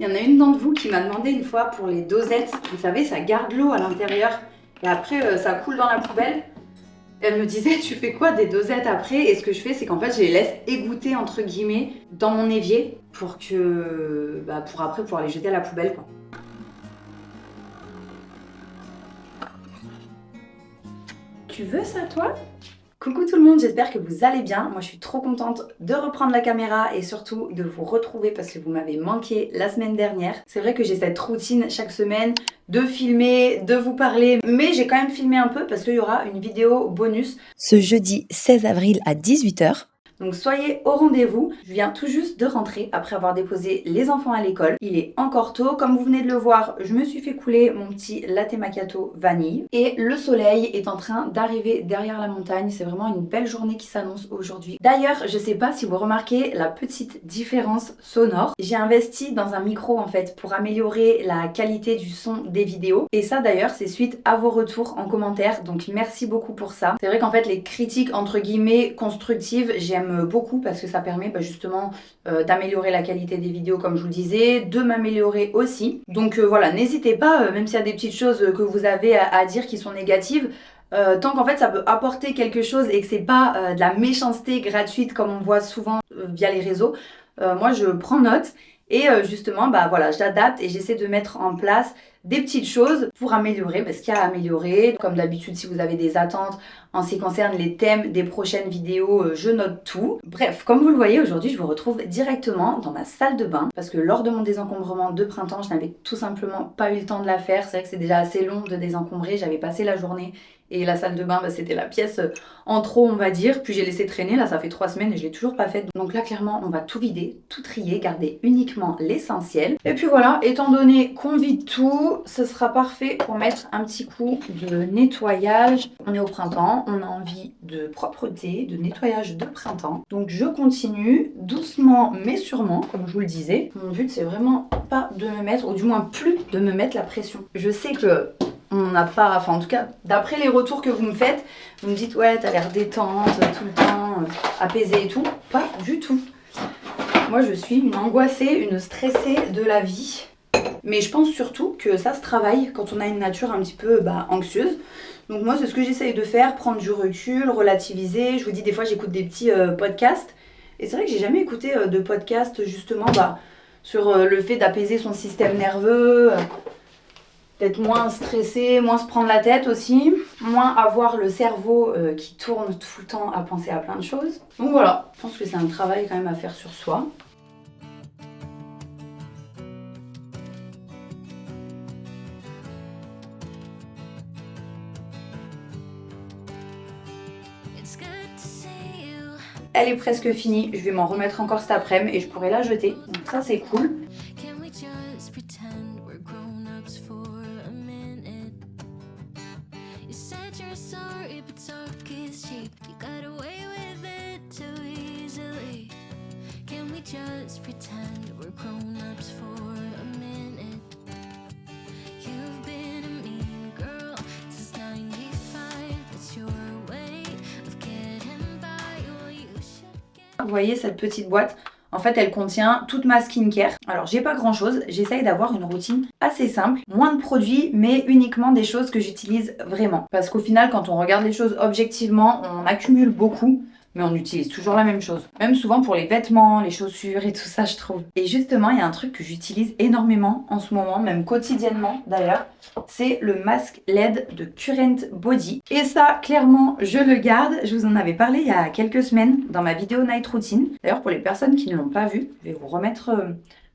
Il y en a une d'entre vous qui m'a demandé une fois pour les dosettes, vous savez, ça garde l'eau à l'intérieur et après ça coule dans la poubelle. Elle me disait, tu fais quoi des dosettes après? Et ce que je fais, c'est qu'en fait, je les laisse égoutter entre guillemets dans mon évier pour que, pour après pouvoir les jeter à la poubelle, quoi. Tu veux ça, toi? Coucou tout le monde, j'espère que vous allez bien. Moi je suis trop contente de reprendre la caméra et surtout de vous retrouver parce que vous m'avez manqué la semaine dernière. C'est vrai que j'ai cette routine chaque semaine de filmer, de vous parler, mais j'ai quand même filmé un peu parce qu'il y aura une vidéo bonus ce jeudi 16 avril à 18h. Donc soyez au rendez-vous. Je viens tout juste de rentrer après avoir déposé les enfants à l'école. Il est encore tôt. Comme vous venez de le voir, je me suis fait couler mon petit latte macchiato vanille. Et le soleil est en train d'arriver derrière la montagne. C'est vraiment une belle journée qui s'annonce aujourd'hui. D'ailleurs, je sais pas si vous remarquez la petite différence sonore. J'ai investi dans un micro en fait pour améliorer la qualité du son des vidéos. Et ça d'ailleurs, c'est suite à vos retours en commentaire. Donc merci beaucoup pour ça. C'est vrai qu'en fait, les critiques entre guillemets constructives, j'aime beaucoup parce que ça permet justement d'améliorer la qualité des vidéos comme je vous le disais, de m'améliorer aussi. Donc voilà, n'hésitez pas, même s'il y a des petites choses que vous avez à dire qui sont négatives, tant qu'en fait ça peut apporter quelque chose et que c'est pas de la méchanceté gratuite comme on voit souvent via les réseaux, moi je prends note et justement voilà, j'adapte et j'essaie de mettre en place des petites choses pour améliorer ce qu'il y a à améliorer. Comme d'habitude, si vous avez des attentes en ce qui concerne les thèmes des prochaines vidéos, je note tout. Bref, comme vous le voyez, aujourd'hui, je vous retrouve directement dans ma salle de bain parce que lors de mon désencombrement de printemps, je n'avais tout simplement pas eu le temps de la faire. C'est vrai que c'est déjà assez long de désencombrer. J'avais passé la journée et la salle de bain, c'était la pièce en trop, on va dire. Puis j'ai laissé traîner, là ça fait 3 semaines et je l'ai toujours pas faite. Donc là, clairement, on va tout vider, tout trier, garder uniquement l'essentiel. Et puis voilà, étant donné qu'on vide tout, ce sera parfait pour mettre un petit coup de nettoyage. On est au printemps, on a envie de propreté, de nettoyage de printemps. Donc je continue doucement mais sûrement, comme je vous le disais. Mon but, c'est vraiment pas de me mettre, ou du moins plus de me mettre la pression. Je sais que on n'a pas, en tout cas, d'après les retours que vous me faites, vous me dites ouais, t'as l'air détente tout le temps, apaisée et tout. Pas du tout. Moi, je suis une angoissée, une stressée de la vie. Mais je pense surtout que ça se travaille quand on a une nature un petit peu anxieuse. Donc moi, c'est ce que j'essaye de faire, prendre du recul, relativiser. Je vous dis, des fois, j'écoute des petits podcasts. Et c'est vrai que j'ai jamais écouté de podcast justement sur le fait d'apaiser son système nerveux, d'être moins stressé, moins se prendre la tête aussi, moins avoir le cerveau qui tourne tout le temps à penser à plein de choses. Donc voilà, je pense que c'est un travail quand même à faire sur soi. Elle est presque finie, je vais m'en remettre encore cet après-midi et je pourrai la jeter. Donc ça c'est cool. Vous voyez cette petite boîte, en fait elle contient toute ma skincare. Alors j'ai pas grand chose, j'essaye d'avoir une routine assez simple, moins de produits mais uniquement des choses que j'utilise vraiment. Parce qu'au final quand on regarde les choses objectivement, on accumule beaucoup. Mais on utilise toujours la même chose. Même souvent pour les vêtements, les chaussures et tout ça, je trouve. Et justement, il y a un truc que j'utilise énormément en ce moment, même quotidiennement d'ailleurs. C'est le masque LED de Current Body. Et ça, clairement, je le garde. Je vous en avais parlé il y a quelques semaines dans ma vidéo Night Routine. D'ailleurs, pour les personnes qui ne l'ont pas vu, je vais vous remettre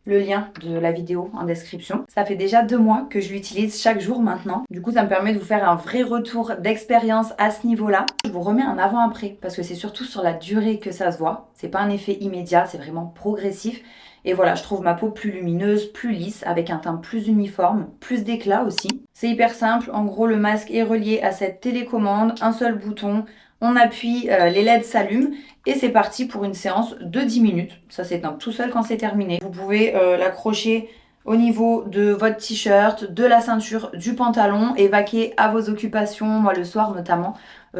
le lien de la vidéo en description. Ça fait déjà 2 mois que je l'utilise chaque jour maintenant. Du coup, ça me permet de vous faire un vrai retour d'expérience à ce niveau-là. Je vous remets un avant-après parce que c'est surtout sur la durée que ça se voit. C'est pas un effet immédiat, c'est vraiment progressif. Et voilà, je trouve ma peau plus lumineuse, plus lisse, avec un teint plus uniforme, plus d'éclat aussi. C'est hyper simple. En gros, le masque est relié à cette télécommande, un seul bouton. On appuie, les LED s'allument et c'est parti pour une séance de 10 minutes. Ça s'éteint tout seul quand c'est terminé. Vous pouvez l'accrocher au niveau de votre t-shirt, de la ceinture, du pantalon et vaquer à vos occupations. Moi le soir notamment,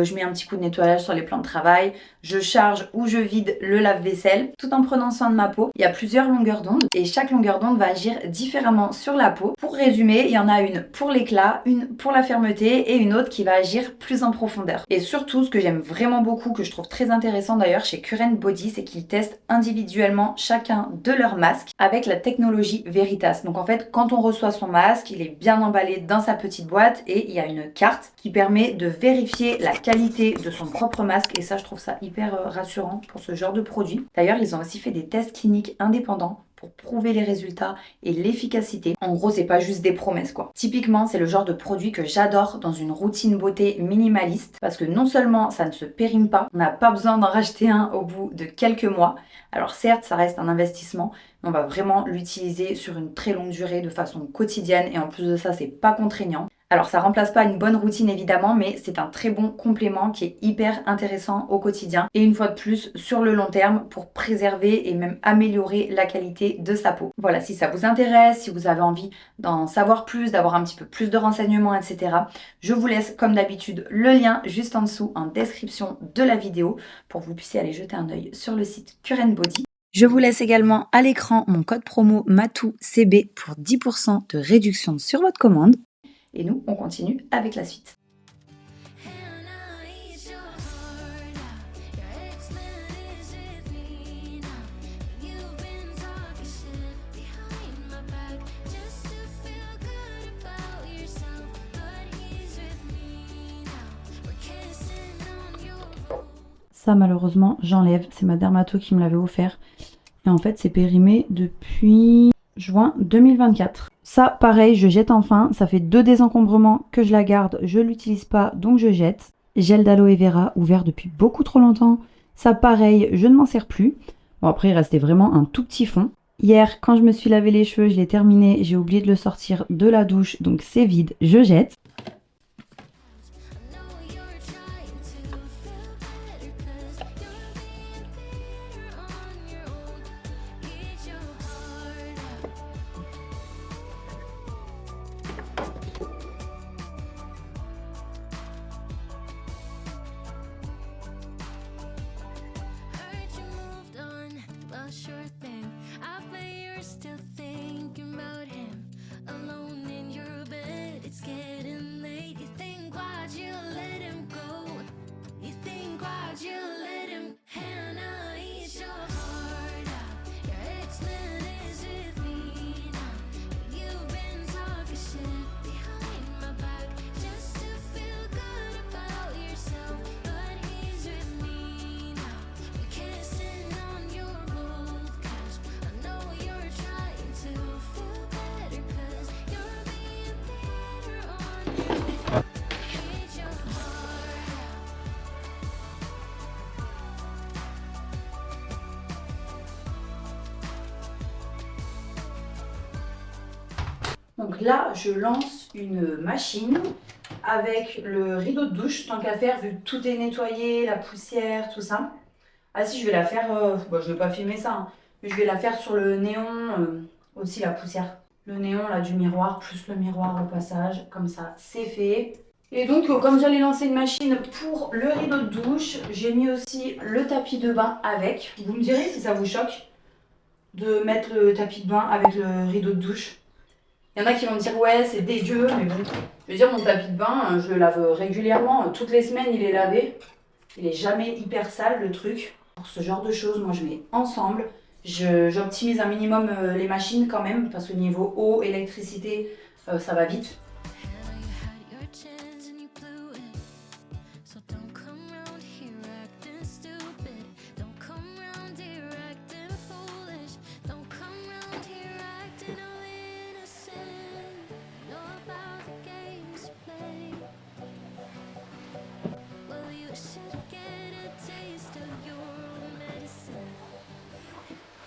je mets un petit coup de nettoyage sur les plans de travail, je charge ou je vide le lave-vaisselle, tout en prenant soin de ma peau. Il y a plusieurs longueurs d'onde et chaque longueur d'onde va agir différemment sur la peau. Pour résumer, il y en a une pour l'éclat, une pour la fermeté et une autre qui va agir plus en profondeur. Et surtout, ce que j'aime vraiment beaucoup, que je trouve très intéressant d'ailleurs chez Current Body, c'est qu'ils testent individuellement chacun de leurs masques avec la technologie Veritas. Donc en fait, quand on reçoit son masque, il est bien emballé dans sa petite boîte et il y a une carte qui permet de vérifier la qualité de son propre masque et ça, je trouve ça hyper rassurant pour ce genre de produit. D'ailleurs, ils ont aussi fait des tests cliniques indépendants pour prouver les résultats et l'efficacité. En gros, c'est pas juste des promesses quoi. Typiquement, c'est le genre de produit que j'adore dans une routine beauté minimaliste parce que non seulement ça ne se périme pas, on n'a pas besoin d'en racheter un au bout de quelques mois. Alors certes, ça reste un investissement, mais on va vraiment l'utiliser sur une très longue durée de façon quotidienne et en plus de ça, c'est pas contraignant. Alors ça remplace pas une bonne routine évidemment, mais c'est un très bon complément qui est hyper intéressant au quotidien et une fois de plus sur le long terme pour préserver et même améliorer la qualité de sa peau. Voilà, si ça vous intéresse, si vous avez envie d'en savoir plus, d'avoir un petit peu plus de renseignements, etc. Je vous laisse comme d'habitude le lien juste en dessous en description de la vidéo pour que vous puissiez aller jeter un œil sur le site Current Body. Je vous laisse également à l'écran mon code promo MATOUCB pour 10% de réduction sur votre commande. Et nous, on continue avec la suite. Ça, malheureusement, j'enlève. C'est ma dermato qui me l'avait offert. Et en fait, c'est périmé depuis juin 2024. Ça, pareil, je jette enfin. Ça fait 2 désencombrements que je la garde. Je l'utilise pas, donc je jette. Gel d'aloe vera, ouvert depuis beaucoup trop longtemps. Ça, pareil, je ne m'en sers plus. Bon, après, il restait vraiment un tout petit fond. Hier, quand je me suis lavé les cheveux, je l'ai terminé. J'ai oublié de le sortir de la douche, donc c'est vide. Je jette. Donc là, je lance une machine avec le rideau de douche, tant qu'à faire, vu que tout est nettoyé, la poussière, tout ça. Ah si, je vais la faire, bon, je vais pas filmer ça, hein, mais je vais la faire sur le néon, aussi la poussière. Le néon là du miroir, plus le miroir au passage, comme ça, c'est fait. Et donc, comme j'allais lancer une machine pour le rideau de douche, j'ai mis aussi le tapis de bain avec. Vous me direz si ça vous choque de mettre le tapis de bain avec le rideau de douche. Il y en a qui vont me dire ouais c'est dégueu, mais bon, je veux dire mon tapis de bain, je le lave régulièrement, toutes les semaines il est lavé, il est jamais hyper sale le truc. Pour ce genre de choses, moi je mets ensemble, j'optimise un minimum les machines quand même, parce que niveau eau, électricité, ça va vite.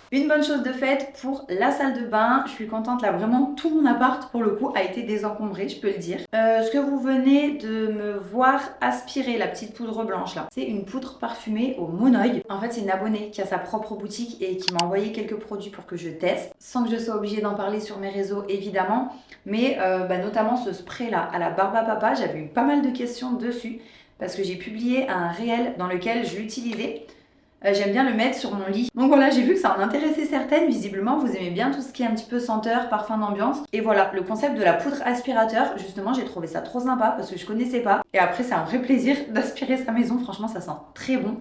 Une bonne chose de faite pour la salle de bain, je suis contente là, vraiment tout mon appart pour le coup a été désencombré, je peux le dire. Ce que vous venez de me voir aspirer, la petite poudre blanche là, c'est une poudre parfumée au monoï. En fait c'est une abonnée qui a sa propre boutique et qui m'a envoyé quelques produits pour que je teste, sans que je sois obligée d'en parler sur mes réseaux évidemment, mais notamment ce spray là à la barbe à papa, j'avais eu pas mal de questions dessus. parce que j'ai publié un réel dans lequel je l'utilisais. J'aime bien le mettre sur mon lit. Donc voilà, j'ai vu que ça en intéressait certaines. Visiblement, vous aimez bien tout ce qui est un petit peu senteur, parfum d'ambiance. Et voilà, le concept de la poudre aspirateur, justement, j'ai trouvé ça trop sympa parce que je connaissais pas. Et après, c'est un vrai plaisir d'aspirer sa maison. Franchement, ça sent très bon.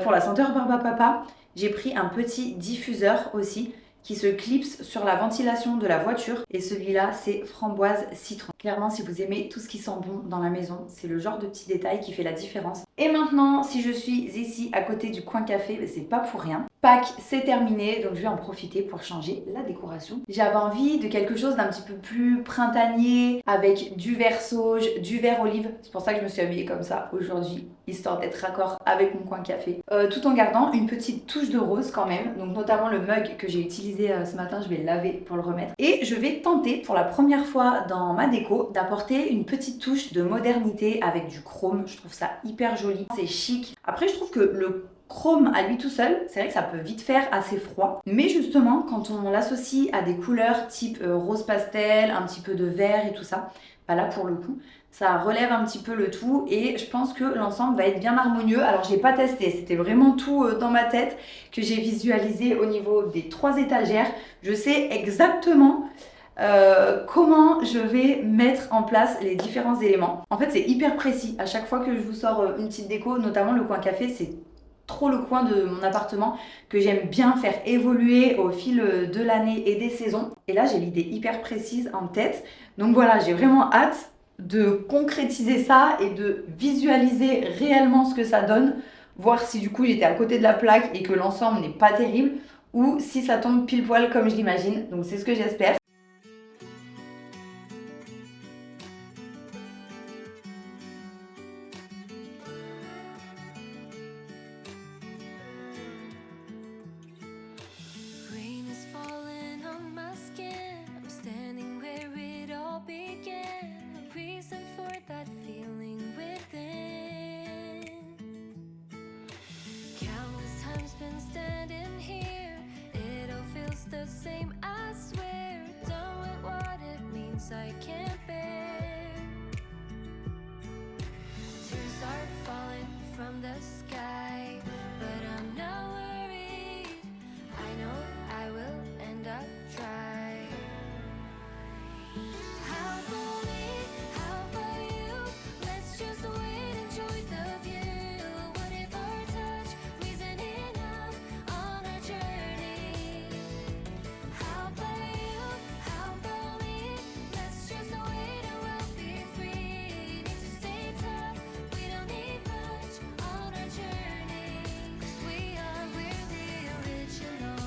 Pour la senteur barbe à papa, j'ai pris un petit diffuseur aussi qui se clipse sur la ventilation de la voiture. Et celui-là, c'est framboise citron. Clairement, si vous aimez tout ce qui sent bon dans la maison, c'est le genre de petit détail qui fait la différence. Et maintenant, si je suis ici à côté du coin café, c'est pas pour rien. Pâques, c'est terminé, donc je vais en profiter pour changer la décoration. J'avais envie de quelque chose d'un petit peu plus printanier, avec du vert sauge, du vert olive. C'est pour ça que je me suis habillée comme ça aujourd'hui, histoire d'être raccord avec mon coin café. Tout en gardant une petite touche de rose quand même, donc notamment le mug que j'ai utilisé ce matin, je vais le laver pour le remettre. Et je vais tenter pour la première fois dans ma déco d'apporter une petite touche de modernité avec du chrome. Je trouve ça hyper joli, c'est chic. Après, je trouve que le chrome à lui tout seul, c'est vrai que ça peut vite faire assez froid. Mais justement, quand on l'associe à des couleurs type rose pastel, un petit peu de vert et tout ça, bah là pour le coup, ça relève un petit peu le tout et je pense que l'ensemble va être bien harmonieux. Alors j'ai pas testé, c'était vraiment tout dans ma tête que j'ai visualisé au niveau des 3 étagères. Je sais exactement comment je vais mettre en place les différents éléments. En fait, c'est hyper précis. À chaque fois que je vous sors une petite déco, notamment le coin café, c'est trop le coin de mon appartement que j'aime bien faire évoluer au fil de l'année et des saisons. Et là, j'ai l'idée hyper précise en tête. Donc voilà, j'ai vraiment hâte de concrétiser ça et de visualiser réellement ce que ça donne, voir si du coup j'étais à côté de la plaque et que l'ensemble n'est pas terrible ou si ça tombe pile poil comme je l'imagine. Donc c'est ce que j'espère. Rain is falling on my skin. I'm standing where it all began. A reason for that feeling within. Countless times been standing here. It all feels the same, I swear. Done with what it means I can't bear. Tears are falling from the sky, but I'm not worried. I know I will end up dry. How about me? How about you? Let's just wait, enjoy the view. What if our touch isn't enough on our journey? How about you? How about me? Let's just wait and we'll be free. Need to stay tough, we don't need much on our journey. 'Cause we're the original.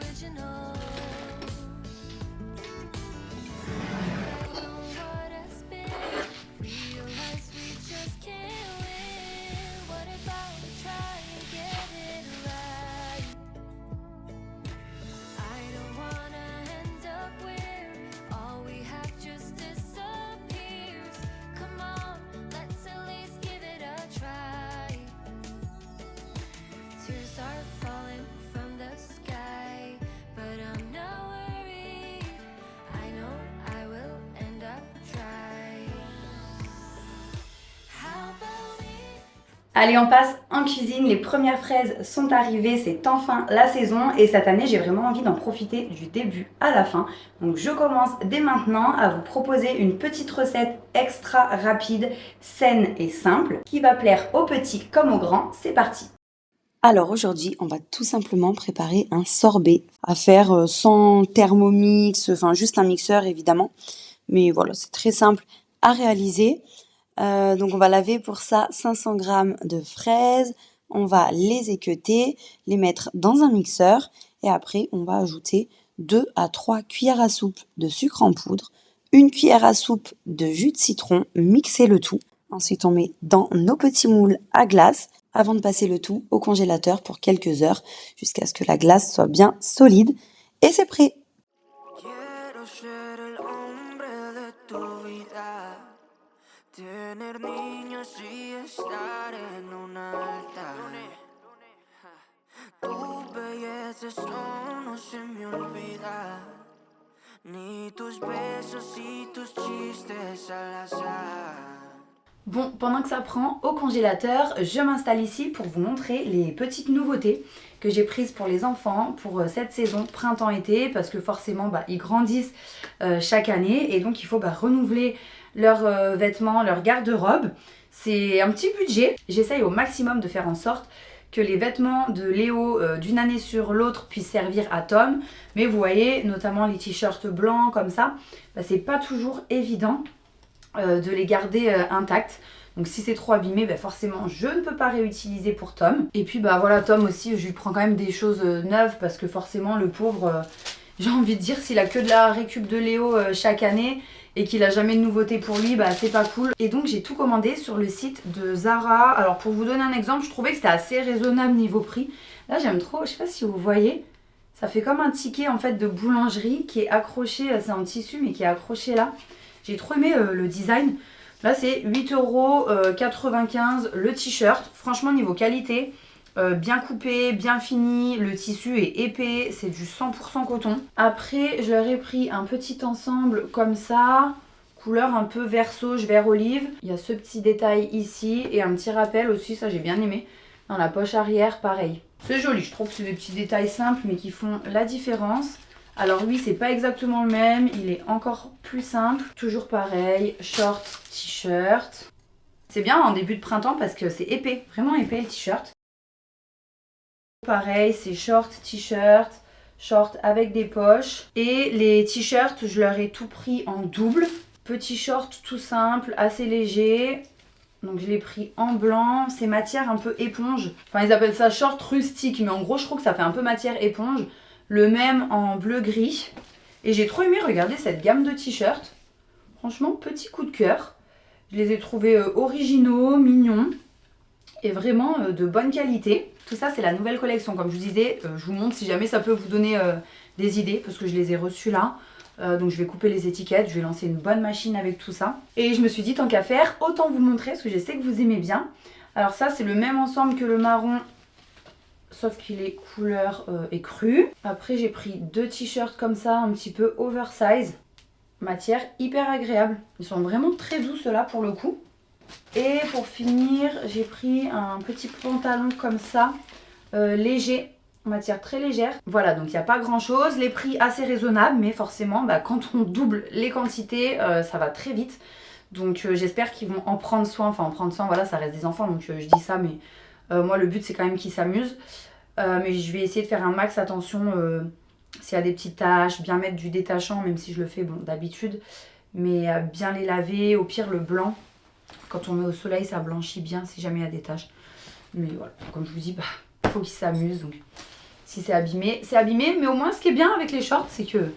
Original. Back on what has been. Realize we just can't win. What about we try and get it right? I don't wanna end up where all we have just disappears. Come on, let's at least give it a try. Tears are falling from the sky, but I'm not worried. I know I will end up dry. How about me? Allez, on passe en cuisine. Les premières fraises sont arrivées, c'est enfin la saison et cette année j'ai vraiment envie d'en profiter du début à la fin. Donc je commence dès maintenant à vous proposer une petite recette extra rapide, saine et simple qui va plaire aux petits comme aux grands. C'est parti! Alors aujourd'hui, on va tout simplement préparer un sorbet à faire sans Thermomix, enfin juste un mixeur évidemment. Mais voilà, c'est très simple à réaliser. Donc on va laver pour ça 500 g de fraises, on va les équeuter, les mettre dans un mixeur et après on va ajouter 2 à 3 cuillères à soupe de sucre en poudre, une cuillère à soupe de jus de citron, mixer le tout. Ensuite on met dans nos petits moules à glace avant de passer le tout au congélateur pour quelques heures jusqu'à ce que la glace soit bien solide et c'est prêt. Quiero ser el hombre de tu vida, tener niños y estar en un altar. Tu belleza eso no se me olvida. ni tus besos y tus chistes al azar. Bon, pendant que ça prend au congélateur, je m'installe ici pour vous montrer les petites nouveautés que j'ai prises pour les enfants pour cette saison printemps-été, parce que forcément ils grandissent chaque année et donc il faut renouveler leurs vêtements, leur garde-robe. C'est un petit budget. J'essaye au maximum de faire en sorte que les vêtements de Léo d'une année sur l'autre puissent servir à Tom. Mais vous voyez, notamment les t-shirts blancs comme ça, c'est pas toujours évident de les garder intacts. Donc si c'est trop abîmé, forcément je ne peux pas réutiliser pour Tom. Et puis voilà, Tom aussi, je lui prends quand même des choses neuves parce que forcément le pauvre, j'ai envie de dire, s'il a que de la récup de Léo chaque année et qu'il a jamais de nouveauté pour lui, c'est pas cool. Et donc j'ai tout commandé sur le site de Zara. Alors pour vous donner un exemple, je trouvais que c'était assez raisonnable niveau prix. Là j'aime trop, je sais pas si vous voyez, ça fait comme un ticket en fait de boulangerie qui est accroché, c'est en tissu mais qui est accroché là. J'ai trop aimé le design. Là c'est 8,95 € le t-shirt. Franchement niveau qualité, bien coupé, bien fini, le tissu est épais, c'est du 100% coton. Après je leur ai pris un petit ensemble comme ça, couleur un peu vert sauge, vert olive. Il y a ce petit détail ici et un petit rappel aussi, ça j'ai bien aimé. Dans la poche arrière pareil. C'est joli, je trouve que c'est des petits détails simples mais qui font la différence. Alors lui c'est pas exactement le même, il est encore plus simple. Toujours pareil, short, t-shirt. C'est bien en début de printemps parce que c'est épais, vraiment épais le t-shirt. Pareil, c'est short, t-shirt, short avec des poches. Et les t-shirts, je leur ai tout pris en double. Petit short tout simple, assez léger. Donc je l'ai pris en blanc, c'est matière un peu éponge. Enfin ils appellent ça short rustique, mais en gros je trouve que ça fait un peu matière éponge. Le même en bleu-gris. Et j'ai trop aimé regarder cette gamme de t-shirts. Franchement, petit coup de cœur. Je les ai trouvés originaux, mignons et vraiment de bonne qualité. Tout ça, c'est la nouvelle collection. Comme je vous disais, je vous montre si jamais ça peut vous donner des idées parce que je les ai reçus là. Donc je vais couper les étiquettes, je vais lancer une bonne machine avec tout ça. Et je me suis dit, tant qu'à faire, autant vous montrer parce que je sais que vous aimez bien. Alors ça, c'est le même ensemble que le marron, sauf qu'il est couleur écrue. Après j'ai pris deux t-shirts comme ça, un petit peu oversize. Matière hyper agréable. Ils sont vraiment très doux ceux-là pour le coup. Et pour finir, j'ai pris un petit pantalon comme ça, léger, matière très légère. Voilà, donc il n'y a pas grand chose. Les prix assez raisonnables, mais forcément quand on double les quantités, ça va très vite. Donc j'espère qu'ils vont en prendre soin. Enfin en prendre soin, voilà, ça reste des enfants, donc je dis ça, mais moi le but c'est quand même qu'ils s'amusent. Mais je vais essayer de faire un max attention s'il y a des petites taches, bien mettre du détachant, même si je le fais d'habitude. Mais bien les laver, au pire le blanc. Quand on met au soleil, ça blanchit bien si jamais il y a des taches. Mais voilà, comme je vous dis, il faut qu'ils s'amusent. Donc si c'est abîmé, c'est abîmé. Mais au moins, ce qui est bien avec les shorts, c'est que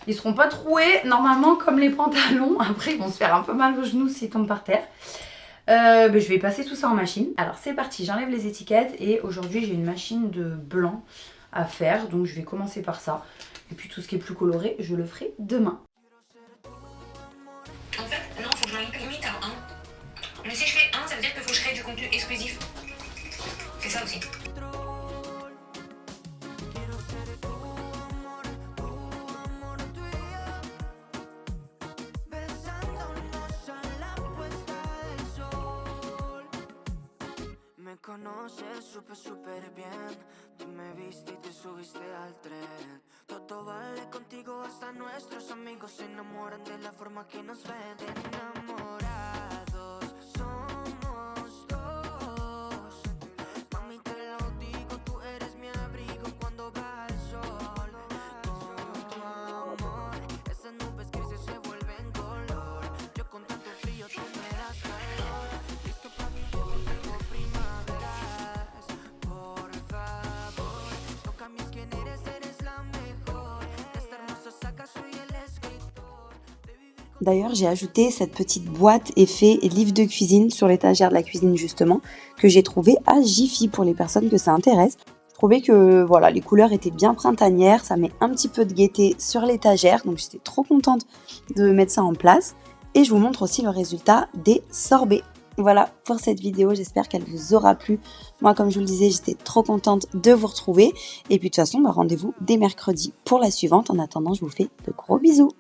ils seront pas troués normalement comme les pantalons. Après, ils vont se faire un peu mal aux genoux s'ils tombent par terre. Je vais passer tout ça en machine. Alors c'est parti, j'enlève les étiquettes. Et aujourd'hui, j'ai une machine de blanc à faire. Donc je vais commencer par ça. Et puis tout ce qui est plus coloré, je le ferai demain. En fait, non, faut que je m'en limite à 1. Mais si je fais 1, ça veut dire qu'il faut que je crée du contenu exclusif. C'est ça aussi. Me conoces súper bien. Tú me viste y te subiste al tren. Todo vale contigo, hasta nuestros amigos se enamoran de la forma que nos ven. Enamorados somos dos. Mami, te lo digo, tú eres mi abrigo cuando baja el sol. Con tu amor, esas nubes grises se vuelven color. Yo con tanto frío, tú me das calor. Listo pa' mi tengo primaveras. Por favor, no cambies quién eres, eres la mejor. De esta hermosa saga soy el escritor. D'ailleurs, j'ai ajouté cette petite boîte effet livre de cuisine sur l'étagère de la cuisine justement, que j'ai trouvé à Jiffy pour les personnes que ça intéresse. Je trouvais que voilà, les couleurs étaient bien printanières, ça met un petit peu de gaieté sur l'étagère, donc j'étais trop contente de mettre ça en place. Et je vous montre aussi le résultat des sorbets. Voilà pour cette vidéo, j'espère qu'elle vous aura plu. Moi, comme je vous le disais, j'étais trop contente de vous retrouver. Et puis de toute façon, rendez-vous dès mercredi pour la suivante. En attendant, je vous fais de gros bisous.